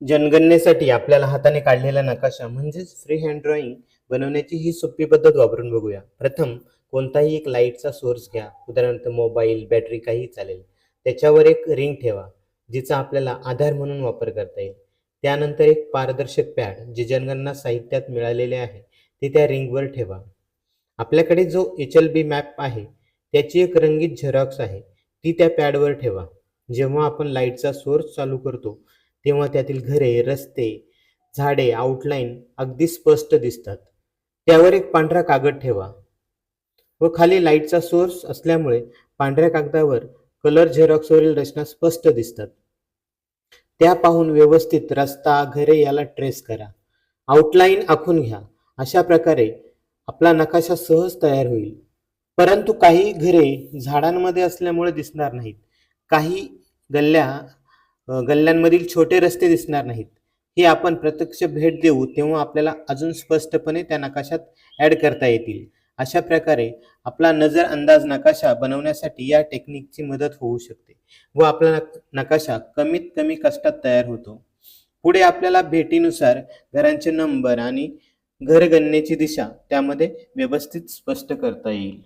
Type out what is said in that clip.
जनगणनेसाठी आपल्याला हाताने काढलेला नकाशा म्हणजेच फ्री हँड ड्रॉइंग बनवण्याची ही सोपी पद्धत वापरून बघूया. प्रथम कोणताही एक लाईटचा सोर्स घ्या. उदाहरणार्थ मोबाईल, बॅटरी काहीही चालेल. त्याच्यावर एक रिंग ठेवा, जिचा आपल्याला आधार म्हणून वापर करता येईल. त्यानंतर एक पारदर्शक पॅड जे जनगणना साहित्यात मिळालेले आहे, ते त्या रिंगवर ठेवा. आपल्याकडे जो HLB मॅप आहे, त्याची एक रंगीत झेरॉक्स आहे, ती त्या पॅडवर ठेवा. जेव्हा आपण लाईटचा सोर्स चालू करतो, तेव्हा त्यातील घरे, रस्ते, झाडे, आउटलाईन अगदी स्पष्ट दिसतात. त्यावर एक पांढरा कागद ठेवा व खाली लाईटचा सोर्स असल्यामुळे पांढऱ्या कागदावर कलर झेरॉक्सवरील रचना स्पष्ट दिसतात. त्या पाहून व्यवस्थित रस्ता, घरे याला ट्रेस करा. आउटलाईन आखून घ्या. अशा प्रकारे आपला नकाशा सहज तयार होईल. परंतु काही घरे झाडांमध्ये असल्यामुळे दिसणार नाहीत. काही गल्ल्यांमधील छोटे रस्ते दिसणार नाहीत. हे आपण प्रत्यक्ष भेट देऊ तेव्हा आपल्याला अजून स्पष्टपणे त्या नकाशात ॲड करता येतील. अशा प्रकारे आपला नजर अंदाज नकाशा बनवण्यासाठी या टेक्निकची मदत होऊ शकते व आपला नकाशा कमीत कमी कष्टात तयार होतो. पुढे आपल्याला भेटीनुसार घरांचे नंबर आणि घर गणनेची दिशा त्यामध्ये व्यवस्थित स्पष्ट करता येईल.